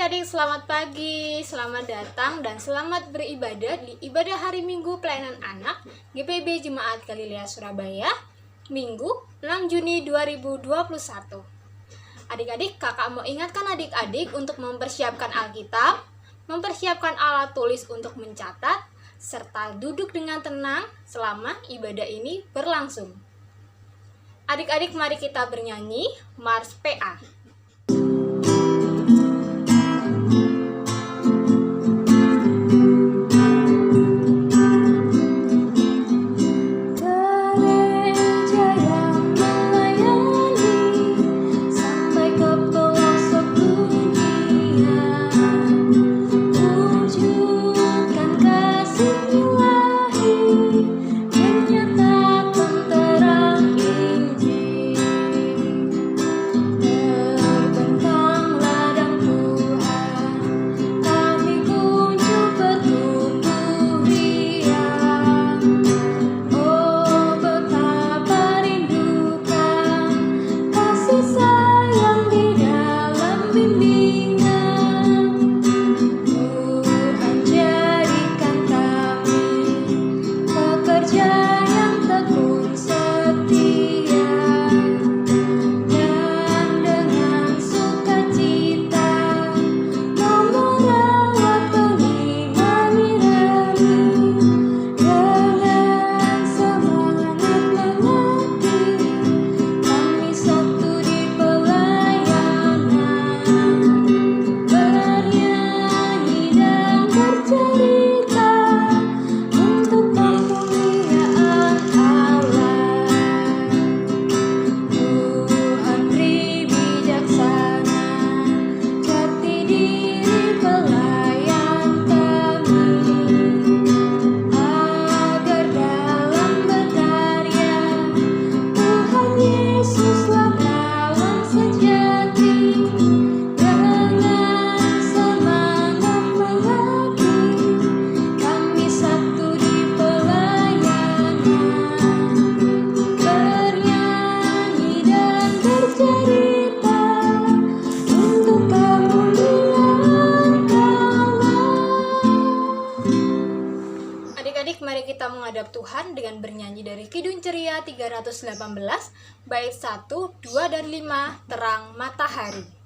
adik-adik, selamat pagi, selamat datang dan selamat beribadah di ibadah hari Minggu Pelayanan Anak GPB Jemaat Galilea Surabaya, Minggu 6 Juni 2021. Adik-adik, kakak mau ingatkan adik-adik untuk mempersiapkan Alkitab, mempersiapkan alat tulis untuk mencatat, serta duduk dengan tenang selama ibadah ini berlangsung. Adik-adik, mari kita bernyanyi Mars PA. Mari kita menghadap Tuhan dengan bernyanyi dari Kidung Ceria 318, bait 1, 2, dan 5, Terang Matahari.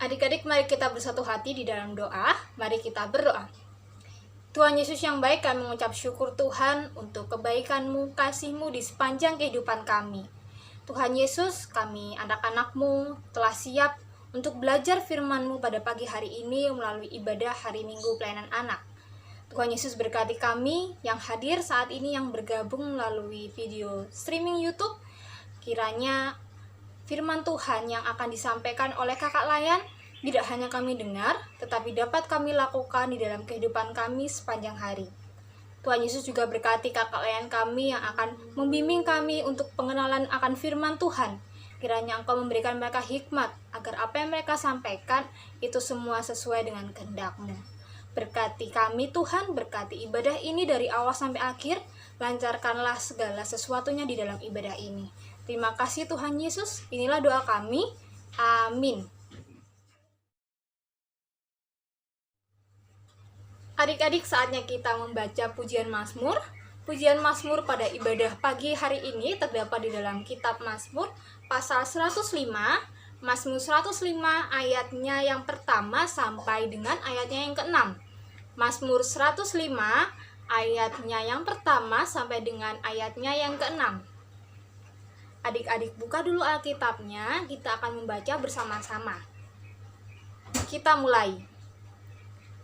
Adik-adik, mari kita bersatu hati di dalam doa. Mari kita berdoa. Tuhan Yesus yang baik, kami mengucap syukur Tuhan untuk kebaikan-Mu, kasih-Mu di sepanjang kehidupan kami. Tuhan Yesus, kami anak-anak-Mu telah siap untuk belajar firman-Mu pada pagi hari ini melalui ibadah hari Minggu Pelayanan Anak. Tuhan Yesus berkati kami yang hadir saat ini, yang bergabung melalui video streaming YouTube. Kiranya firman Tuhan yang akan disampaikan oleh Kakak Layan tidak hanya kami dengar, tetapi dapat kami lakukan di dalam kehidupan kami sepanjang hari. Tuhan Yesus juga berkati kakak Layan kami yang akan membimbing kami untuk pengenalan akan firman Tuhan, Kiranya Engkau memberikan mereka hikmat, agar apa yang mereka sampaikan itu semua sesuai dengan kehendak-Mu. Berkati kami Tuhan, berkati ibadah ini dari awal sampai akhir, lancarkanlah segala sesuatunya di dalam ibadah ini. Terima kasih Tuhan Yesus, inilah doa kami. Amin. Adik-adik, saatnya kita membaca pujian Mazmur. Pujian Mazmur pada ibadah pagi hari ini terdapat di dalam kitab Mazmur pasal 105, Mazmur 105 ayatnya yang pertama sampai dengan ayatnya yang ke-6. Mazmur 105 ayatnya yang pertama sampai dengan ayatnya yang ke-6. Adik-adik buka dulu Alkitabnya, kita akan membaca bersama-sama. Kita mulai.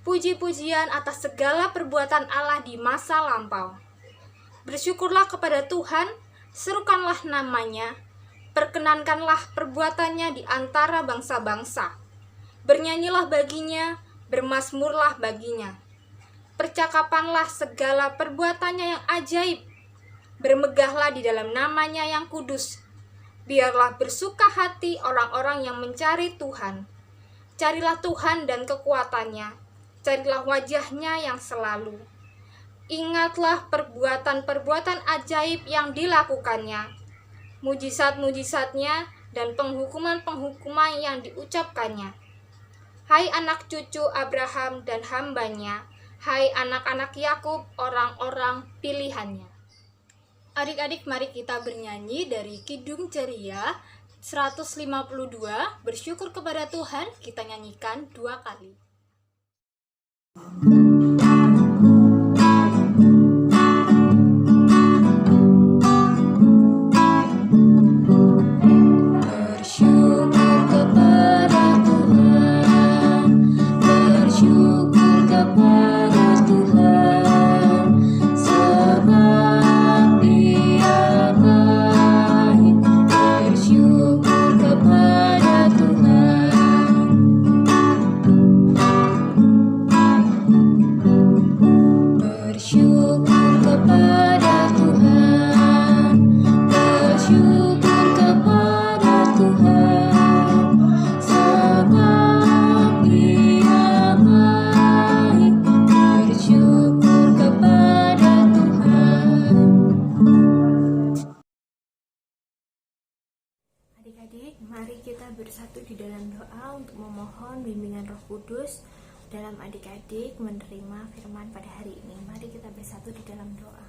Puji-pujian atas segala perbuatan Allah di masa lampau. Bersyukurlah kepada Tuhan, serukanlah namanya, perkenankanlah perbuatannya di antara bangsa-bangsa. Bernyanyilah baginya, bermazmurlah baginya. Percakapanlah segala perbuatannya yang ajaib. Bermegahlah di dalam namanya yang kudus. Biarlah bersuka hati orang-orang yang mencari Tuhan. Carilah Tuhan dan kekuatannya. Carilah wajahnya yang selalu. Ingatlah perbuatan-perbuatan ajaib yang dilakukannya, mujizat-mujizatnya dan penghukuman-penghukuman yang diucapkannya. Hai anak cucu Abraham dan hambanya, hai anak-anak Yakub, orang-orang pilihannya. Adik-adik, mari kita bernyanyi dari Kidung Ceria 152, bersyukur kepada Tuhan, kita nyanyikan 2 kali. Adik-adik, mari kita bersatu di dalam doa untuk memohon bimbingan Roh Kudus dalam adik-adik menerima firman pada hari ini. Mari kita bersatu di dalam doa.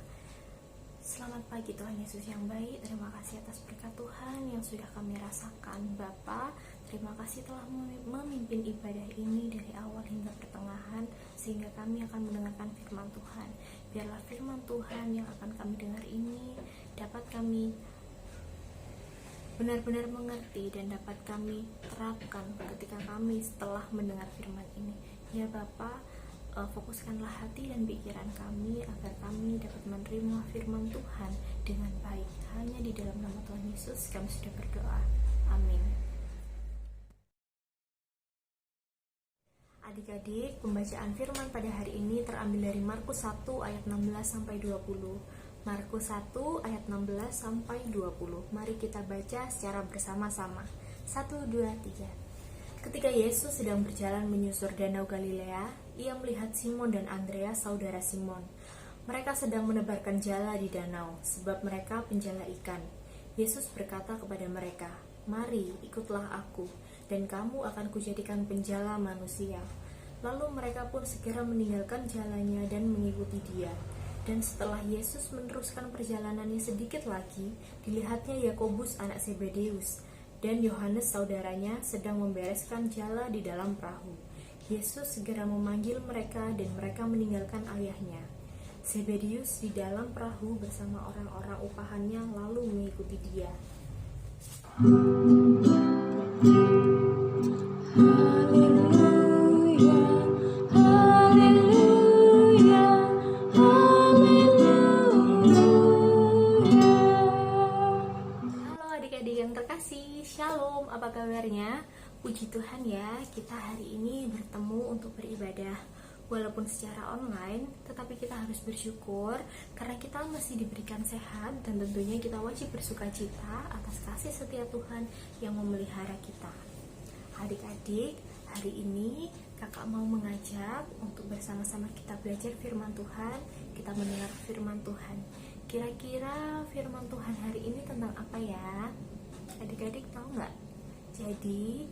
Selamat pagi Tuhan Yesus yang baik, terima kasih atas berkat Tuhan yang sudah kami rasakan. Bapa, terima kasih telah memimpin ibadah ini dari awal hingga pertengahan, sehingga kami akan mendengarkan firman Tuhan. Biarlah firman Tuhan yang akan kami dengar ini dapat kami benar-benar mengerti dan dapat kami terapkan ketika kami setelah mendengar firman ini. Ya Bapa, fokuskanlah hati dan pikiran kami agar kami dapat menerima firman Tuhan dengan baik. Hanya di dalam nama Tuhan Yesus kami sudah berdoa. Amin. Adik-adik, pembacaan firman pada hari ini terambil dari Markus 1 ayat 16 sampai 20. Markus 1 ayat 16 sampai 20. Mari kita baca secara bersama-sama. 1, 2, 3. Ketika Yesus sedang berjalan menyusur danau Galilea, ia melihat Simon dan Andreas, saudara Simon. Mereka sedang menebarkan jala di danau, sebab mereka penjala ikan. Yesus berkata kepada mereka, "Mari, ikutlah aku, dan kamu akan kujadikan penjala manusia." Lalu mereka pun segera meninggalkan jalannya dan mengikuti dia. Dan setelah Yesus meneruskan perjalanannya sedikit lagi, dilihatnya Yakobus anak Zebedeus dan Yohanes saudaranya sedang membereskan jala di dalam perahu. Yesus segera memanggil mereka dan mereka meninggalkan ayahnya, Zebedeus, di dalam perahu bersama orang-orang upahannya lalu mengikuti dia. Shalom, apa kabarnya? Puji Tuhan ya, kita hari ini bertemu untuk beribadah. walaupun secara online, tetapi kita harus bersyukur karena kita masih diberikan sehat, dan tentunya kita wajib bersukacita atas kasih setia Tuhan yang memelihara kita. Adik-adik, hari ini kakak mau mengajak untuk bersama-sama kita belajar firman Tuhan, kita mendengar firman Tuhan. Kira-kira firman Tuhan hari ini tentang apa ya? Adik-adik tahu nggak? Jadi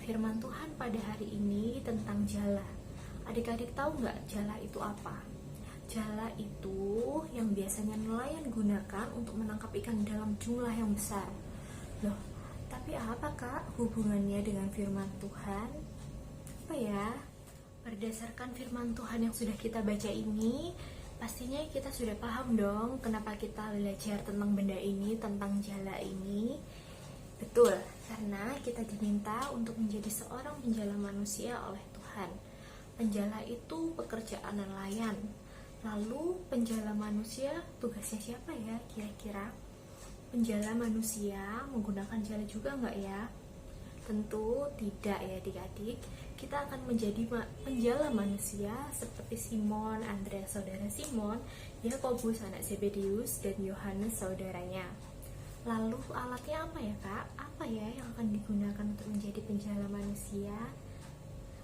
firman Tuhan pada hari ini tentang jala. Adik-adik tahu nggak jala itu apa? Jala itu yang biasanya nelayan gunakan untuk menangkap ikan dalam jumlah yang besar. Loh, tapi apa kak hubungannya dengan firman Tuhan? Apa ya? Berdasarkan firman Tuhan yang sudah kita baca ini, pastinya kita sudah paham dong kenapa kita belajar tentang benda ini, tentang jala ini. Betul, karena kita diminta untuk menjadi seorang penjala manusia oleh Tuhan. Penjala itu pekerjaan nelayan. Lalu penjala manusia tugasnya siapa ya kira-kira? Penjala manusia menggunakan jala juga nggak ya? Tentu tidak ya adik-adik. Kita akan menjadi penjala manusia seperti Simon, Andreas saudara Simon, Yakobus anak Zebedeus, dan Yohanes saudaranya. Lalu alatnya apa ya kak? Apa ya yang akan digunakan untuk menjadi penjala manusia?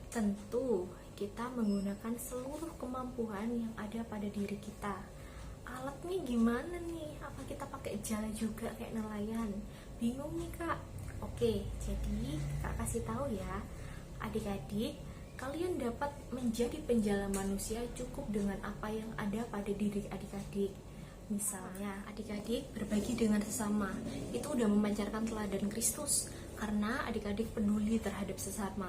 Tentu kita menggunakan seluruh kemampuan yang ada pada diri kita. Alatnya gimana nih? Apa kita pakai jala juga kayak nelayan? Bingung nih kak. Oke, jadi kak kasih tahu ya, adik-adik, kalian dapat menjadi penjala manusia cukup dengan apa yang ada pada diri adik-adik. Misalnya, adik-adik berbagi dengan sesama, itu udah memancarkan teladan Kristus, karena adik-adik peduli terhadap sesama.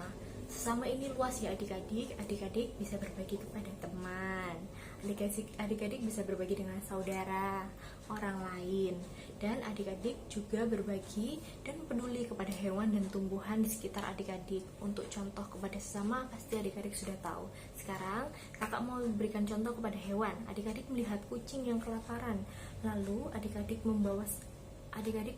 Sesama ini luas ya adik-adik. Adik-adik bisa berbagi kepada teman, adik-adik bisa berbagi dengan saudara, orang lain, dan adik-adik juga berbagi dan peduli kepada hewan dan tumbuhan di sekitar adik-adik. Untuk contoh kepada sesama pasti adik-adik sudah tahu. Sekarang kakak mau memberikan contoh kepada hewan. Adik-adik melihat kucing yang kelaparan, lalu adik-adik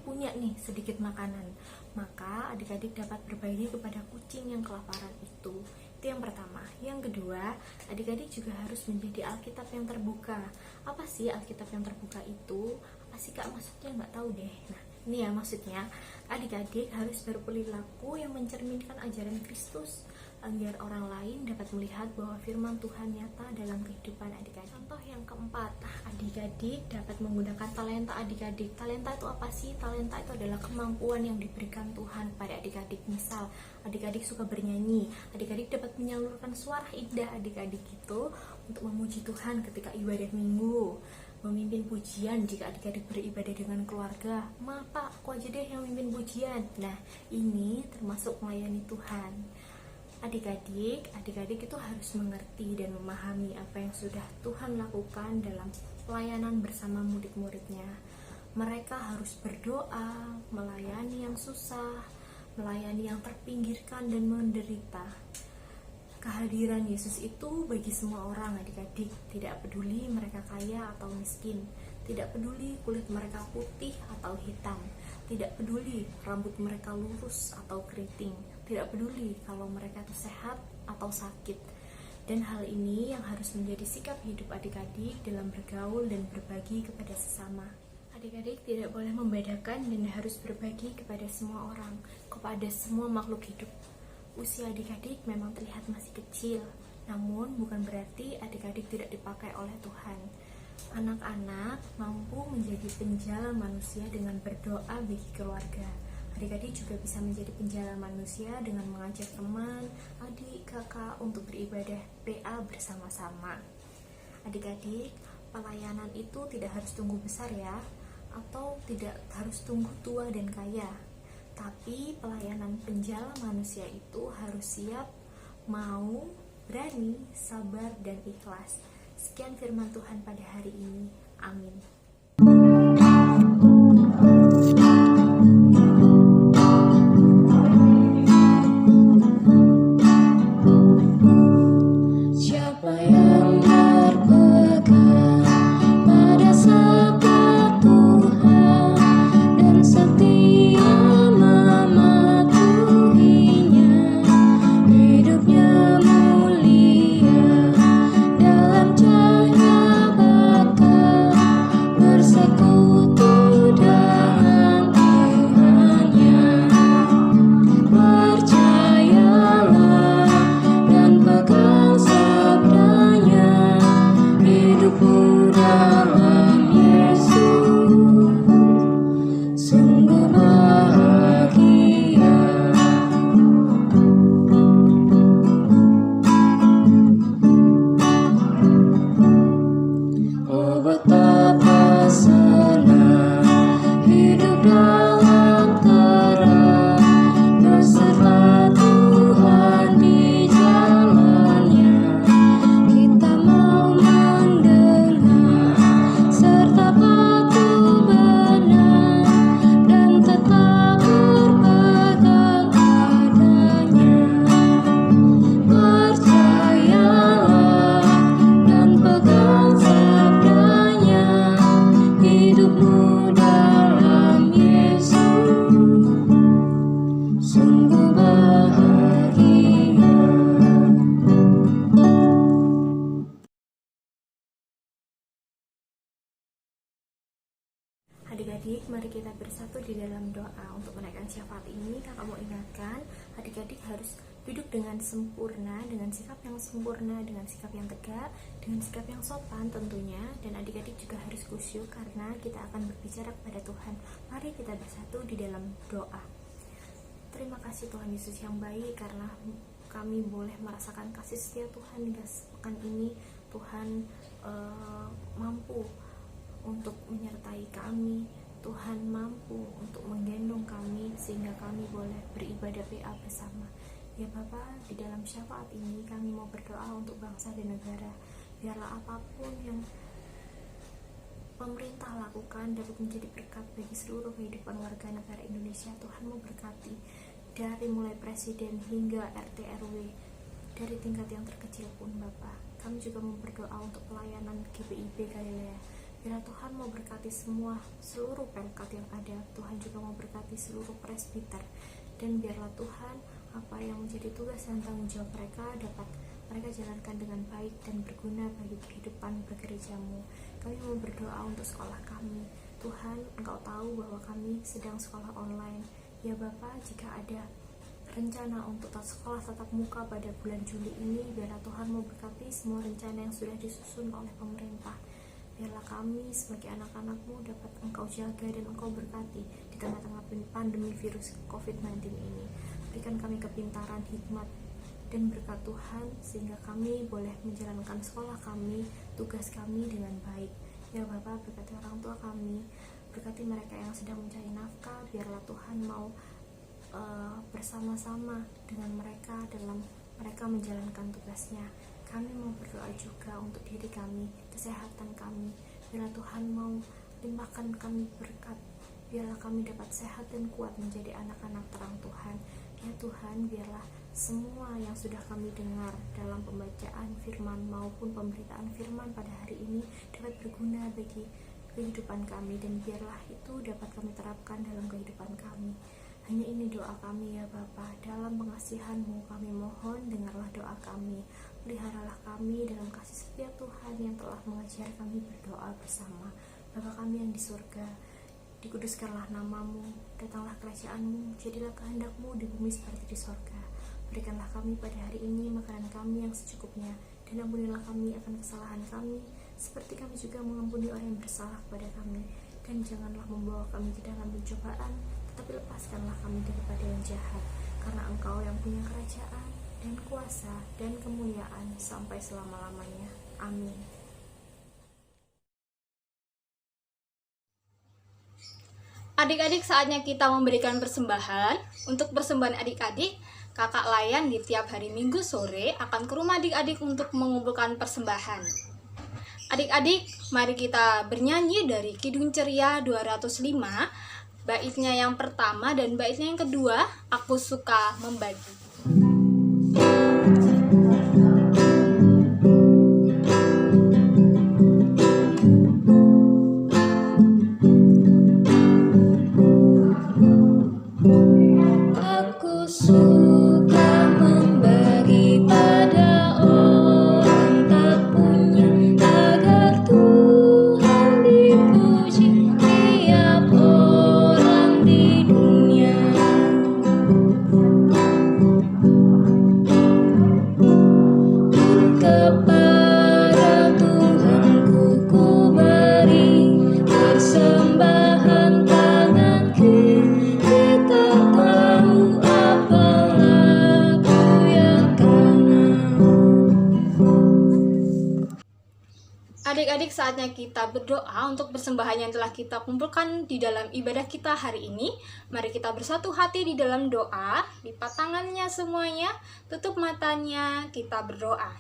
punya nih sedikit makanan, maka adik-adik dapat berbagi kepada kucing yang kelaparan itu. Itu yang pertama. Yang kedua, adik-adik juga harus menjadi Alkitab yang terbuka. Apa sih Alkitab yang terbuka itu? Apa sih kak maksudnya? Nggak tahu deh. Nah, ini ya maksudnya, adik-adik harus berperilaku yang mencerminkan ajaran Kristus agar orang lain dapat melihat bahwa firman Tuhan nyata dalam kehidupan adik-adik. Contoh yang keempat, adik-adik dapat menggunakan talenta adik-adik. Talenta itu apa sih? Talenta itu adalah kemampuan yang diberikan Tuhan pada adik-adik. Misal, adik-adik suka bernyanyi, adik-adik dapat menyalurkan suara indah adik-adik itu untuk memuji Tuhan ketika ibadah minggu. Memimpin pujian jika adik-adik beribadah dengan keluarga. Maaf pak, aku aja deh yang memimpin pujian. Nah, ini termasuk melayani Tuhan. Adik-adik itu harus mengerti dan memahami apa yang sudah Tuhan lakukan dalam pelayanan bersama murid-muridnya. Mereka harus berdoa, melayani yang susah, melayani yang terpinggirkan dan menderita. Kehadiran Yesus itu bagi semua orang adik-adik, tidak peduli mereka kaya atau miskin, tidak peduli kulit mereka putih atau hitam, tidak peduli rambut mereka lurus atau keriting, tidak peduli kalau mereka itu sehat atau sakit. Dan hal ini yang harus menjadi sikap hidup adik-adik dalam bergaul dan berbagi kepada sesama. Adik-adik tidak boleh membedakan dan harus berbagi kepada semua orang, kepada semua makhluk hidup. Usia adik-adik memang terlihat masih kecil, namun bukan berarti adik-adik tidak dipakai oleh Tuhan. Anak-anak mampu menjadi penjala manusia dengan berdoa bagi keluarga. Adik-adik juga bisa menjadi penjala manusia dengan mengajak teman, adik, kakak untuk beribadah PA bersama-sama. Adik-adik, pelayanan itu tidak harus tunggu besar ya, atau tidak harus tunggu tua dan kaya. Tapi pelayanan penjala manusia itu harus siap, mau, berani, sabar, dan ikhlas. Sekian firman Tuhan pada hari ini. Amin. Siapa yang berpegang pada sabda Tuhan dan setia mematuhinya, hidupnya mulia mari kita bersatu di dalam doa. Untuk menaikkan syafaat ini, kakak mau ingatkan, adik-adik harus duduk dengan sempurna, dengan sikap yang sempurna, dengan sikap yang tegak, dengan sikap yang sopan tentunya. Dan adik-adik juga harus khusyuk karena kita akan berbicara kepada Tuhan. Mari kita bersatu di dalam doa. Terima kasih Tuhan Yesus yang baik, karena kami boleh merasakan kasih setia Tuhan hingga pekan ini. Tuhan mampu untuk menyertai kami, Tuhan mampu untuk menggendong kami sehingga kami boleh beribadah PA bersama. Ya Bapa, di dalam syafaat ini kami mau berdoa untuk bangsa dan negara. Biarlah apapun yang pemerintah lakukan dapat menjadi berkat bagi seluruh kehidupan warga negara Indonesia. Tuhan mau berkati dari mulai presiden hingga RT RW, dari tingkat yang terkecil pun Bapa. Kami juga mau berdoa untuk pelayanan GPIB Galilea. Biarlah Tuhan mau berkati seluruh pemkat yang ada. Tuhan juga mau berkati seluruh presbiter. Dan biarlah Tuhan, apa yang menjadi tugas dan tanggung jawab mereka dapat mereka jalankan dengan baik dan berguna bagi kehidupan bergerejamu. Kami mau berdoa untuk sekolah kami. Tuhan, Engkau tahu bahwa kami sedang sekolah online. Ya Bapa, jika ada rencana untuk sekolah tatap muka pada bulan Juli ini, biarlah Tuhan mau berkati semua rencana yang sudah disusun oleh pemerintah. Biarlah kami sebagai anak-anak-Mu dapat Engkau jaga dan Engkau berkati di tengah-tengah pandemi virus COVID-19 ini. Berikan kami kepintaran, hikmat, dan berkat Tuhan sehingga kami boleh menjalankan sekolah kami, tugas kami dengan baik. Ya Bapa, berkati orang tua kami, berkati mereka yang sedang mencari nafkah. Biarlah Tuhan mau bersama-sama dengan mereka dalam mereka menjalankan tugasnya. Kami mau berdoa juga untuk diri kami, kesehatan kami. Biarlah Tuhan mau limpahkan kami berkat. Biarlah kami dapat sehat dan kuat menjadi anak-anak terang Tuhan. Ya Tuhan, biarlah semua yang sudah kami dengar dalam pembacaan firman maupun pemberitaan firman pada hari ini dapat berguna bagi kehidupan kami, dan biarlah itu dapat kami terapkan dalam kehidupan kami. Hanya ini doa kami ya Bapa. Dalam pengasihan-Mu kami mohon, dengarlah doa kami. Peliharalah kami dalam kasih setia Tuhan yang telah mengajar kami berdoa bersama. Bapa kami yang di surga, dikuduskanlah nama-Mu, datanglah kerajaan-Mu, jadilah kehendak-Mu di bumi seperti di surga. Berikanlah kami pada hari ini makanan kami yang secukupnya, dan ampunilah kami akan kesalahan kami, seperti kami juga mengampuni orang yang bersalah kepada kami. Dan janganlah membawa kami ke dalam pencobaan, tetapi lepaskanlah kami daripada yang jahat, karena Engkau yang punya kerajaan dan kuasa dan kemuliaan sampai selama-lamanya. Amin. Adik-adik, saatnya kita memberikan persembahan. Untuk persembahan adik-adik, Kakak Layan di tiap hari Minggu sore akan ke rumah adik-adik untuk mengumpulkan persembahan. Adik-adik, mari kita bernyanyi dari Kidung Ceria 205, baitnya yang pertama dan baitnya yang kedua, Aku Suka Membagi. Aku suka membagi pada orang tak punya, agar Tuhan dipuji tiap orang di dunia. Kepada Tuhanku ku beri persembahan tanganku. Kita tahu apa laku yang kanan. Adik-adik, saatnya kita berdoa untuk persembahan yang telah kita kumpulkan di dalam ibadah kita hari ini. Mari kita bersatu hati di dalam doa, lipat tangannya semuanya, tutup matanya, kita berdoa.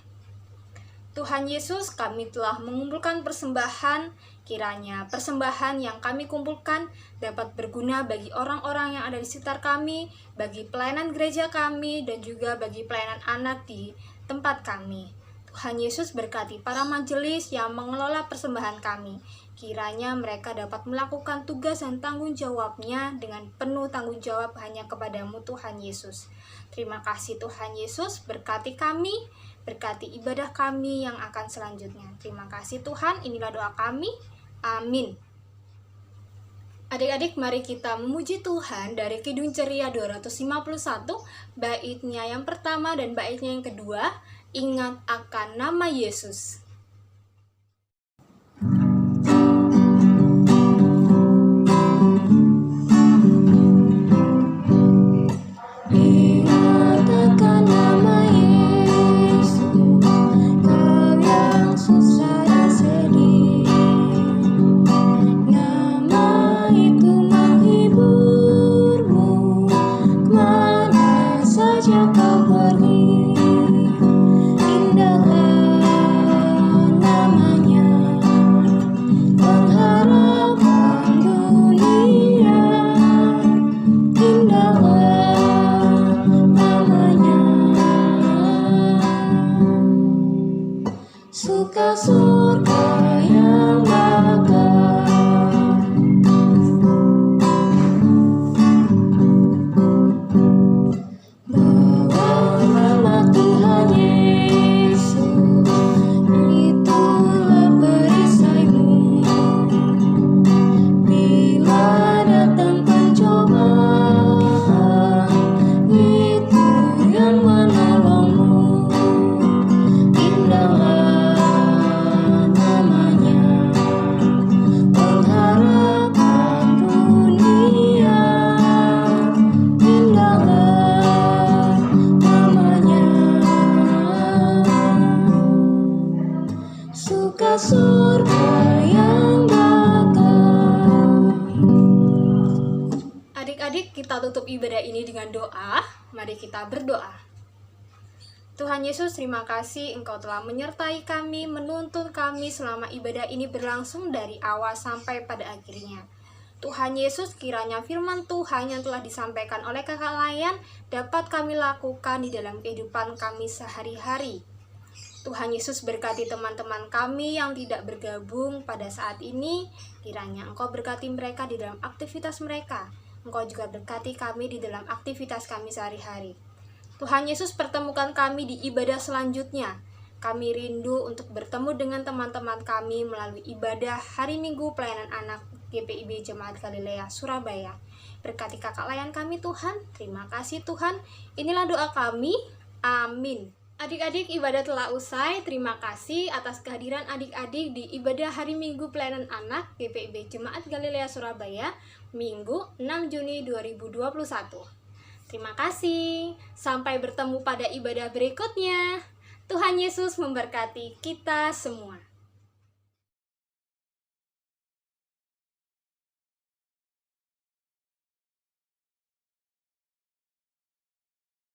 Tuhan Yesus, kami telah mengumpulkan persembahan. Kiranya persembahan yang kami kumpulkan dapat berguna bagi orang-orang yang ada di sekitar kami, bagi pelayanan gereja kami, dan juga bagi pelayanan anak di tempat kami. Tuhan Yesus berkati para majelis yang mengelola persembahan kami. Kiranya mereka dapat melakukan tugas dan tanggung jawabnya dengan penuh tanggung jawab hanya kepadamu Tuhan Yesus. Terima kasih Tuhan Yesus, berkati kami, berkati ibadah kami yang akan selanjutnya. Terima kasih Tuhan, inilah doa kami. Amin. Adik-adik, mari kita memuji Tuhan dari Kidung Ceria 251, baitnya yang pertama dan baitnya yang kedua, ingat akan nama Yesus. Ingat akan nama Yesus, kau yang susah dan sedih. Nama itu menghiburmu, kemana saja kau pergi. Indahlah namanya, pengharapan dunia. Indahlah namanya, suka surga yang bakal. Bawa nama Tuhan Yesus, itulah perisaimu. Bila datang pencobaan, itu yang menolongmu. Indahlah namanya, pengharapan dunia. Indahlah namanya, suka surga yang bakal. Adik-adik, kita tutup ibadah ini dengan doa. Mari kita berdoa. Tuhan Yesus, terima kasih Engkau telah menyertai kami, menuntun kami selama ibadah ini berlangsung dari awal sampai pada akhirnya. Tuhan Yesus, kiranya firman Tuhan yang telah disampaikan oleh Kakak Layan dapat kami lakukan di dalam kehidupan kami sehari-hari. Tuhan Yesus, berkati teman-teman kami yang tidak bergabung pada saat ini. Kiranya Engkau berkati mereka di dalam aktivitas mereka. Engkau juga berkati kami di dalam aktivitas kami sehari-hari. Tuhan Yesus, pertemukan kami di ibadah selanjutnya. Kami rindu untuk bertemu dengan teman-teman kami melalui ibadah hari Minggu pelayanan anak GPIB Jemaat Galilea Surabaya. Berkati kakak layan kami Tuhan. Terima kasih Tuhan. Inilah doa kami. Amin. Adik-adik, ibadah telah usai. Terima kasih atas kehadiran adik-adik di ibadah hari Minggu pelayanan anak GPIB Jemaat Galilea Surabaya, Minggu 6 Juni 2021. Terima kasih. Sampai bertemu pada ibadah berikutnya. Tuhan Yesus memberkati kita semua.